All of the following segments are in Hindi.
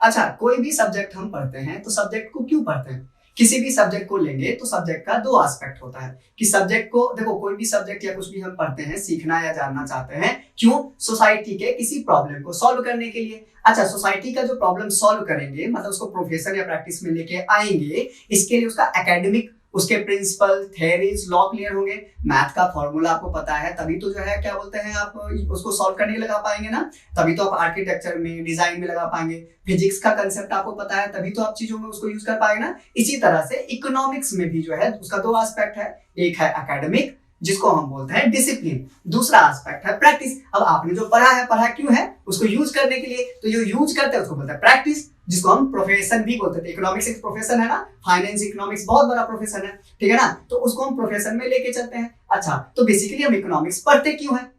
अच्छा, कोई भी सब्जेक्ट हम पढ़ते हैं तो सब्जेक्ट को क्यों पढ़ते हैं? किसी भी सब्जेक्ट को लेंगे तो सब्जेक्ट का दो एस्पेक्ट होता है कि सब्जेक्ट को देखो, कोई भी सब्जेक्ट या कुछ भी हम पढ़ते हैं, सीखना या जानना चाहते हैं, क्यों? सोसाइटी के किसी प्रॉब्लम को सॉल्व करने के लिए। अच्छा, सोसाइटी का जो प्रॉब्लम सॉल्व करेंगे मतलब उसको प्रोफेशन या प्रैक्टिस में लेके आएंगे, इसके लिए उसका एकेडमिक, उसके प्रिंसिपल, थ्योरीज, लॉ क्लियर होंगे, मैथ का फॉर्मूला आपको पता है, तभी तो जो है क्या बोलते हैं आप उसको सॉल्व करने के लगा पाएंगे ना, तभी तो आप आर्किटेक्चर में, डिजाइन में लगा पाएंगे। फिजिक्स का कंसेप्ट आपको पता है, तभी तो आप चीजों में उसको यूज कर पाएंगे ना। इसी तरह से इकोनॉमिक्स में भी जो है उसका दो एस्पेक्ट है, एक है एकेडमिक जिसको हम बोलते हैं डिसिप्लिन, दूसरा एस्पेक्ट है प्रैक्टिस। अब आपने जो पढ़ा है, पढ़ा क्यों है? उसको यूज करने के लिए, तो जो यूज करते हैं उसको बोलते हैं प्रैक्टिस, जिसको हम प्रोफेशन भी बोलते थे। इकोनॉमिक्स एक प्रोफेशन है ना, फाइनेंस इकोनॉमिक्स बहुत बड़ा प्रोफेशन है, ठीक है ना, तो उसको हम प्रोफेशन में लेके चलते हैं। अच्छा, तो बेसिकली हम इकोनॉमिक्स पढ़ते क्यों है?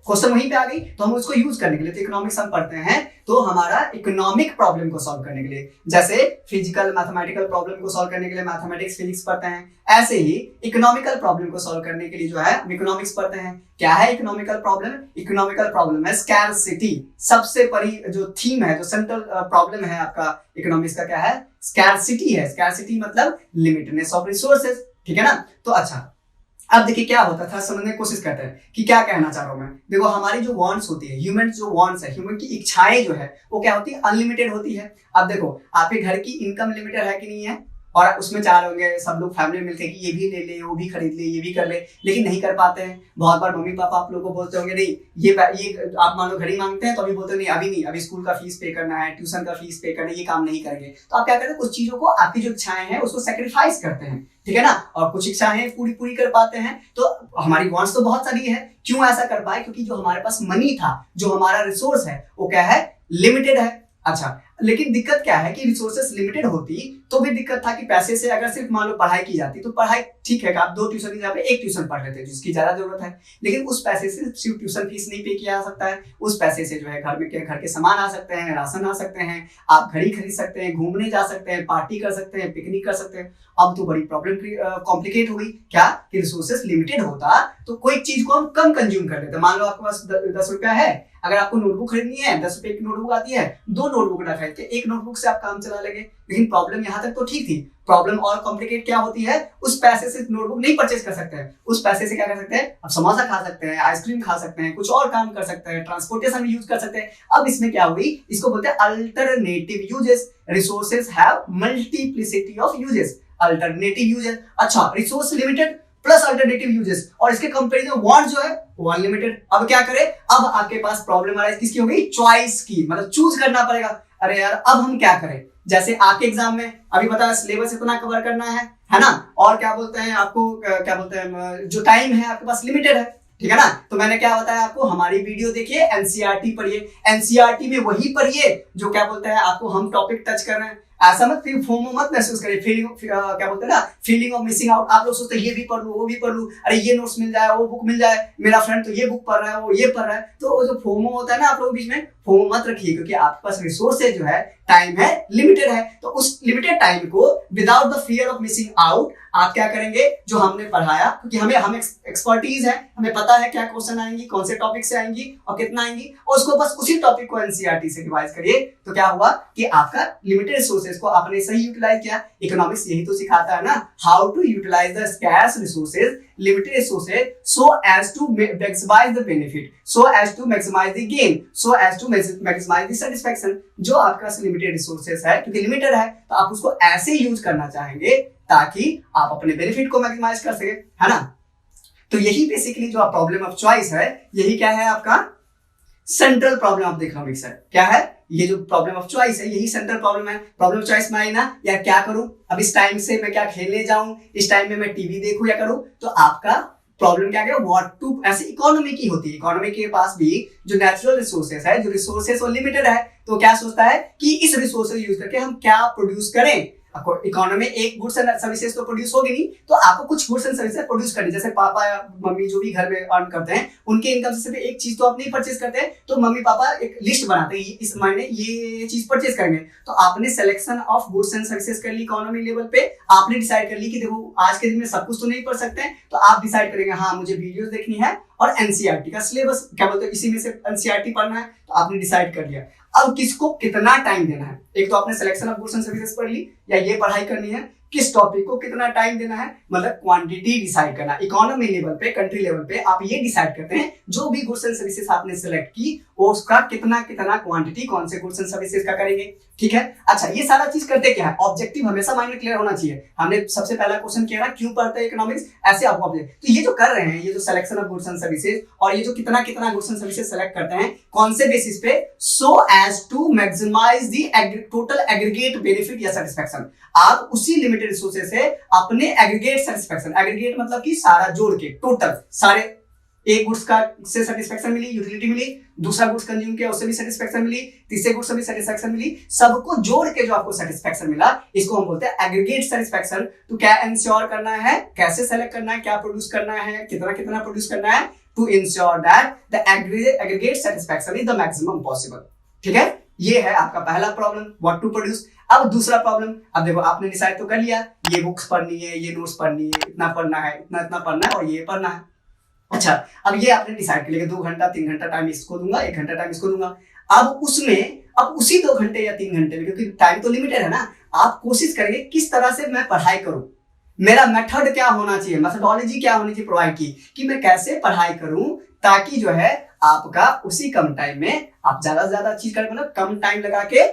क्वेश्चन वहीं पे आ गई, तो हम उसको यूज करने के लिए तो इकोनॉमिक्स हम पढ़ते हैं, तो हमारा इकोनॉमिक प्रॉब्लम को सॉल्व करने के लिए, जैसे फिजिकल मैथमेटिकल प्रॉब्लम को सॉल्व करने के लिए मैथमेटिक्स फिजिक्स पढ़ते हैं, ऐसे ही इकोनॉमिकल प्रॉब्लम को सॉल्व करने के लिए जो है हम इकोनॉमिक्स पढ़ते हैं। क्या है इकोनॉमिकल प्रॉब्लम? इकोनॉमिकल प्रॉब्लम है स्कैरसिटी। सबसे बड़ी जो थीम है, जो सेंट्रल प्रॉब्लम है आपका इकोनॉमिक्स का, क्या है? स्कैरसिटी है। स्कैरसिटी मतलब लिमिटेडनेस ऑफ रिसोर्सेज, ठीक है ना। तो अच्छा, अब देखिए क्या होता था, समझने की कोशिश करते हैं कि क्या कहना चाह रहा हूं मैं। देखो, हमारी जो वांट्स होती है, ह्यूमन जो वांट्स है, ह्यूमन की इच्छाएं जो है वो क्या होती है? अनलिमिटेड होती है। अब देखो, आपके घर की इनकम लिमिटेड है कि नहीं है? और उसमें चाह रहे होंगे सब लोग फैमिली मिलकर कि ये भी ले ले, वो भी खरीद ले, ये भी कर ले, लेकिन नहीं कर पाते हैं। बहुत बार मम्मी पापा आप लोगों को बोलते होंगे नहीं, ये आप मान लो घड़ी मांगते हैं तो अभी बोलते हो नहीं, अभी नहीं, अभी स्कूल का फीस पे करना है, ट्यूशन का फीस पे करना है, ये काम नहीं करेंगे। तो आप क्या करते हैं? कुछ चीजों को, आपकी जो इच्छाएं हैं उसको सेक्रीफाइस करते हैं, ठीक है ना, और कुछ इच्छाएं पूरी कर पाते हैं। तो हमारी वांट्स तो बहुत सारी है, क्यों ऐसा कर पाए? क्योंकि जो हमारे पास मनी था, जो हमारा रिसोर्स है, वो क्या है? लिमिटेड है। अच्छा, लेकिन दिक्कत क्या है कि रिसोर्सेस लिमिटेड होती तो भी दिक्कत था कि पैसे से अगर सिर्फ मान लो पढ़ाई की जाती तो पढ़ाई ठीक है कि आप 2 ट्यूशन की जगह पे 1 ट्यूशन पढ़ लेते हैं जिसकी ज्यादा जरूरत है, लेकिन उस पैसे से सिर्फ ट्यूशन फीस नहीं पे किया जा सकता है। उस पैसे से जो है घर के सामान आ सकते हैं, राशन आ सकते हैं, आप घड़ी खरीद सकते हैं, घूमने जा सकते हैं, पार्टी कर सकते हैं, पिकनिक कर सकते हैं। अब तो बड़ी प्रॉब्लम कॉम्प्लिकेट हो गई, क्या कि रिसोर्सेस लिमिटेड होता तो कोई चीज को हम कम कंज्यूम कर लेते। मान लो आपके पास 10 रुपया है, अगर आपको नोटबुक खरीदनी है, 10 रुपए की नोटबुक आती है, 2 नोटबुक ना खरीद के 1 नोटबुक से आप काम चला लेंगे। लेकिन प्रॉब्लम यहाँ तक तो ठीक थी, प्रॉब्लम और कॉम्प्लिकेट क्या होती है? उस पैसे से नोटबुक नहीं परचेज कर सकते हैं, उस पैसे से क्या कर सकते हैं? आप समोसा खा सकते हैं, आइसक्रीम खा सकते हैं, कुछ और काम कर सकते हैं, ट्रांसपोर्टेशन में यूज कर सकते हैं। अब इसमें क्या हुई? इसको बोलते हैं alternative uses. Resources have multiplicity of uses, alternative uses. अच्छा, resource limited plus alternative uses, और इसके कंपैरिजन वांट जो है वो अनलिमिटेड। अब क्या करें? अब आपके पास प्रॉब्लम आ रही है किसकी हो गई? चॉइस की, मतलब चूज करना पड़ेगा। अरे यार, अब हम क्या करें? जैसे आपके एग्जाम में अभी पता है सिलेबस इतना कवर करना है ना, और क्या बोलते हैं आपको, क्या बोलते हैं, जो टाइम है आपके पास लिमिटेड है, ठीक है ना। तो मैंने क्या बताया आपको, हमारी वीडियो देखिए, एनसीईआरटी पढ़िए, एनसीईआरटी में वही पढ़िए जो क्या बोलते हैं आपको हम टॉपिक टच कर रहे हैं। ऐसा मत फिर फोमो मत महसूस करिए, फीलिंग क्या बोलते हैं ना, फीलिंग ऑफ मिसिंग आउट। आप लोग सोचते हैं ये भी पढ़ लूं, वो भी पढ़ लूं, अरे ये नोट्स मिल जाए, वो बुक मिल जाए, मेरा फ्रेंड तो ये बुक पढ़ रहा है, वो ये पढ़ रहा है। तो जो फोमो होता है ना आप लोगों के बीच में, फोमो मत रखिए, क्योंकि आपके पास रिसोर्सेज जो है, टाइम है, लिमिटेड है। तो उस लिमिटेड टाइम को without the fear of missing out आप क्या करेंगे? जो हमने पढ़ाया, क्योंकि हम एक्सपर्टीज है, हमें पता है क्या क्वेश्चन आएंगी, कौन से टॉपिक से आएंगी और कितना आएंगी, और उसको बस उसी टॉपिक को एनसीईआरटी से रिवाइज करिए। तो क्या हुआ कि आपका लिमिटेड रिसोर्सेज को आपने सही यूटिलाइज किया। इकोनॉमिक्स यही तो सिखाता है ना, how to utilize the scarce resources, limited resources, so as to maximize the benefit, so as to maximize the gain, so as to maximize the satisfaction. जो आपका लिमिटेड रिसोर्सेज है, क्योंकि लिमिटेड है, तो आप उसको ऐसे यूज करना चाहेंगे ताकि आप अपने बेनिफिट को मैक्सिमाइज कर सके, है ना। तो यही बेसिकली जो प्रॉब्लम ऑफ चॉइस है, यही क्या है आपका सेंट्रल प्रॉब्लम ऑफ इकोनॉमिक्स है। क्या है? ये जो प्रॉब्लम ऑफ चॉइस है, यही सेंट्रल प्रॉब्लम है। प्रॉब्लम ऑफ चॉइस में आई ना, या क्या करूं, अब इस टाइम से मैं क्या खेलने जाऊं, इस टाइम में मैं टीवी देखूं या करूं। तो आपका प्रॉब्लम क्या है? व्हाट टू, ऐसे इकोनॉमी की होती है। इकोनॉमी के पास भी जो नेचुरल रिसोर्सेस है, जो रिसोर्सेस वो लिमिटेड है, तो क्या सोचता है कि इस रिसोर्सेस यूज करके हम क्या प्रोड्यूस करें। इकोनॉमी में एक गुड्स एंड सर्विसेज तो प्रोड्यूस होगी नहीं, तो आपको कुछ गुड्स एंड सर्विसेज प्रोड्यूस करनी। जैसे पापा या मम्मी जो भी घर में अर्न करते हैं, उनके इनकम से सिर्फ एक चीज तो आप नहीं परचेज करते हैं, तो मम्मी पापा एक लिस्ट बनाते हैं, इस महीने ये चीज परचेज करेंगे। तो आपने selection of goods and services कर ली इकोनॉमी लेवल पे, आपने डिसाइड कर ली कि देखो आज के दिन में सब कुछ तो नहीं पढ़ सकते हैं, तो आप डिसाइड करेंगे हाँ मुझे वीडियोस देखनी है और एनसीईआरटी का सिलेबस क्या बोलते हैं, इसी में से एनसीईआरटी पढ़ना है तो आपने डिसाइड कर लिया। अब किसको कितना टाइम देना है, एक तो आपने selection of goods and services पढ़ ली या ये पढ़ाई करनी है, किस टॉपिक को कितना टाइम देना है, मतलब क्वांटिटी डिसाइड करना। इकोनॉमी लेवल पे, कंट्री लेवल पे आप ये डिसाइड करते हैं जो भी गुड्स एंड सर्विसेज आपने सेलेक्ट की वो उसका कितना कितना क्वांटिटी कौन से गुड्स एंड सर्विसेज का करेंगे, ठीक है। अच्छा, ये सारा चीज करते क्या है, ऑब्जेक्टिव हमेशा माइंड में क्लियर होना चाहिए। हमने सबसे पहला क्वेश्चन किया ना क्यों पढ़ते हैं इकोनॉमिक्स, ऐसे आपको ऑब्जेक्ट। तो ये जो कर रहे हैं, ये जो selection of goods and services और ये जो कितना कितना गुड्स एंड सर्विसेज सेलेक्ट करते हैं, कौन से बेसिस पे, so as to maximize the total aggregate benefit या सेटिस्फैक्शन। आप उसी लिमिटेड रिसोर्सेज से अपने एग्रीगेट सेटिस्फैक्शन, एग्रीगेट मतलब कि सारा जोड़ के, टोटल सारे, एक गुड्स का से सेटिस्फैक्शन मिली, यूटिलिटी मिली, दूसरा गुड्स कंज्यूम किया उससे भी सेटिस्फैक्शन मिली, तीसरे गुड्स से भी सेटिस्फैक्शन मिली, सबको जोड़ के जो आपको सेटिस्फैक्शन मिला इसको हम बोलते हैं एग्रीगेट सेटिस्फैक्शन। तो क्या इंश्योर करना है, कैसे सेलेक्ट करना है, क्या प्रोड्यूस करना है, कितना कितना प्रोड्यूस करना है, to ensure that the aggregate satisfaction is the maximum possible, ठीक है। ये है आपका पहला प्रॉब्लम, व्हाट टू प्रोड्यूस। अब दूसरा प्रॉब्लम, अब देखो आपने डिसाइड तो कर लिया ये बुक्स पढ़नी है, ये नोट्स पढ़नी है, इतना पढ़ना है, इतना इतना पढ़ना है और ये पढ़ना है। अच्छा, अब ये आपने डिसाइड कर लिया 2 घंटा 3 घंटा टाइम इसको दूंगा, 1 घंटा टाइम इसको दूंगा। अब उसमें, अब उसी 2 घंटे या 3 घंटे में, क्योंकि टाइम तो लिमिटेड है ना, आप कोशिश करेंगे किस तरह से मैं पढ़ाई करूं, मेरा मेथड क्या होना चाहिए, मेथोडोलॉजी क्या होनी चाहिए प्रोवाइड की, कि मैं कैसे पढ़ाई करूं ताकि जो है आपका उसी कम टाइम में आप ज्यादा से ज्यादा चीज करें, मतलब कम टाइम लगा के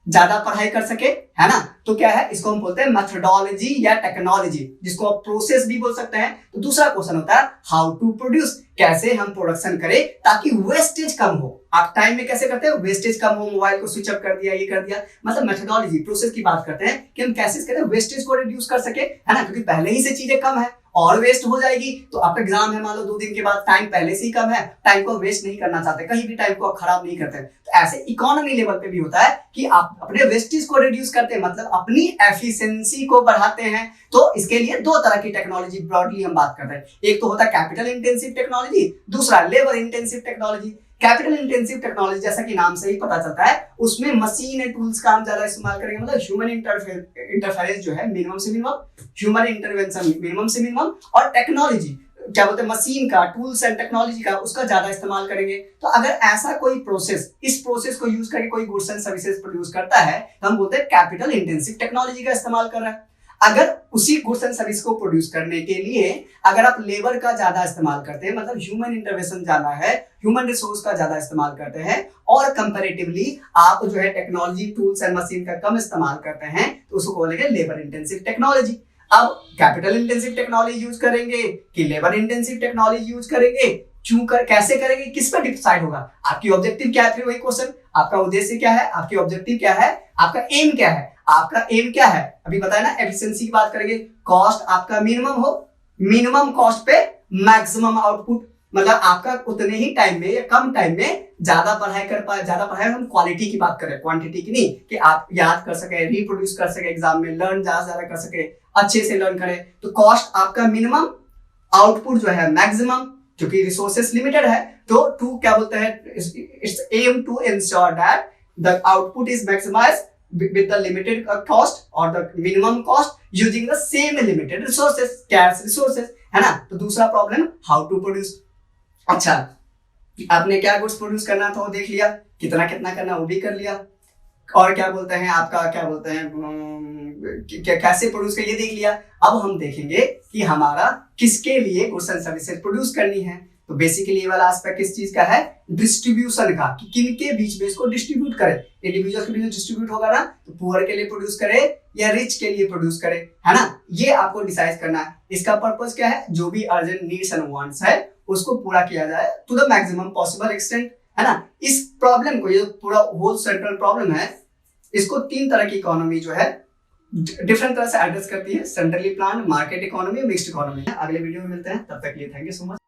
ज्यादा पढ़ाई कर सके, है ना। तो क्या है, इसको हम बोलते हैं मेथोडोलॉजी या टेक्नोलॉजी, जिसको आप प्रोसेस भी बोल सकते हैं। तो दूसरा क्वेश्चन होता है हाउ टू प्रोड्यूस, कैसे हम प्रोडक्शन करें ताकि वेस्टेज कम हो। आप टाइम में कैसे करते हैं, वेस्टेज कम हो, मोबाइल को स्विच ऑफ कर दिया, ये कर दिया, मतलब मेथोडोलॉजी प्रोसेस की बात करते हैं कि हम कैसे करें वेस्टेज को रिड्यूस कर सके, है ना, क्योंकि पहले ही से चीजें कम है और वेस्ट हो जाएगी तो आपका एग्जाम है, मान लो 2 दिन के बाद, टाइम पहले से ही कम है, टाइम को वेस्ट नहीं करना चाहते, कहीं भी टाइम को आप खराब नहीं करते। तो ऐसे इकोनॉमी लेवल पे भी होता है कि आप अपने वेस्टेज को रिड्यूस करते हैं, मतलब अपनी एफिशिएंसी को बढ़ाते हैं। तो इसके लिए 2 तरह की टेक्नोलॉजी ब्रॉडली हम बात करते हैं, एक तो होता है कैपिटल इंटेंसिव टेक्नोलॉजी, दूसरा labour intensive technology. Capital intensive technology जैसा कि नाम से ही पता चलता है, उसमें मशीन एंड टूल्स का हम ज्यादा इस्तेमाल करेंगे, मतलब ह्यूमन इंटरफेरेंस जो है मिनिमम से मिनिमम, ह्यूमन इंटरवेंशन मिनिमम से मिनिमम, और टेक्नोलॉजी क्या बोलते हैं मशीन का, टूल्स एंड टेक्नोलॉजी का, उसका ज्यादा इस्तेमाल करेंगे। तो अगर ऐसा कोई प्रोसेस, इस प्रोसेस को यूज करके कोई गुड्स एंड सर्विसेज प्रोड्यूस करता है तो हम बोलते हैं कैपिटल इंटेंसिव टेक्नोलॉजी का इस्तेमाल कर रहा है। अगर उसी गुड्स एंड सर्विस को प्रोड्यूस करने के लिए अगर आप लेबर का ज्यादा इस्तेमाल करते हैं, मतलब ह्यूमन इंटरवेंशन ज्यादा है, ह्यूमन रिसोर्स का ज्यादा इस्तेमाल करते हैं, और कंपैरेटिवली आप जो है टेक्नोलॉजी, टूल्स एंड मशीन का कम इस्तेमाल करते हैं, तो उसको बोलेंगे लेबर इंटेंसिव टेक्नोलॉजी। अब कैपिटल इंटेंसिव टेक्नोलॉजी यूज करेंगे कि लेबर इंटेंसिव टेक्नोलॉजी यूज करेंगे, क्यों कैसे करेंगे, किस पर डिसाइड होगा, आपकी ऑब्जेक्टिव क्या है, फिर वही क्वेश्चन, आपका उद्देश्य क्या है, आपकी ऑब्जेक्टिव क्या है, आपका एम क्या है, आपका एम क्या है, अभी बताया ना एफिशिएंसी की बात करेंगे, कॉस्ट आपका मिनिमम हो, मिनिमम कॉस्ट पे मैक्सिमम आउटपुट, मतलब आपका उतने ही टाइम में या कम टाइम में ज्यादा पढ़ाई कर पाए, ज्यादा पढ़ाई हम क्वालिटी की बात करें, क्वांटिटी की नहीं, कि आप याद कर सके, रिप्रोड्यूस कर सके एग्जाम में, लर्न ज्यादा से ज्यादा कर सके, अच्छे से लर्न करें। तो कॉस्ट आपका मिनिमम, आउटपुट जो है मैक्सिमम, क्योंकि रिसोर्सेस लिमिटेड है। तो टू क्या बोलते हैं, it's aim to ensure that the output is maximized with the limited cost or the minimum cost using the same limited resources, scarce resources, है ना। तो दूसरा प्रॉब्लम हाउ टू प्रोड्यूस। अच्छा, आपने क्या गुड्स प्रोड्यूस करना था वो देख लिया, कितना कितना करना वो भी कर लिया, और क्या बोलते हैं आपका, क्या बोलते हैं कैसे प्रोड्यूस कर ये देख लिया। अब हम देखेंगे कि हमारा किसके लिए गुड्स एंड सर्विसेज प्रोड्यूस करनी है। तो बेसिकली ये वाला एस्पेक्ट किस चीज का है, डिस्ट्रीब्यूशन का, कि किन के बीच में इसको डिस्ट्रीब्यूट करे, इंडिविजुअल के बीच में डिस्ट्रीब्यूट होगा ना, तो पुअर के लिए प्रोड्यूस करे या रिच के लिए प्रोड्यूस करे, है ना, ये आपको डिसाइड करना है। इसका पर्पस क्या है, जो भी अर्जेंट नीड्स एंड वांट्स है उसको पूरा किया जाए to the maximum possible extent, है ना। इस प्रॉब्लम को, ये पूरा होल सेंट्रल प्रॉब्लम है, इसको 3 तरह की इकोनॉमी जो है डिफरेंट तरह से एड्रेस करती है, centrally plan, market economy, mixed economy. अगले वीडियो में मिलते हैं, तब तक के लिए थैंक यू सो मच।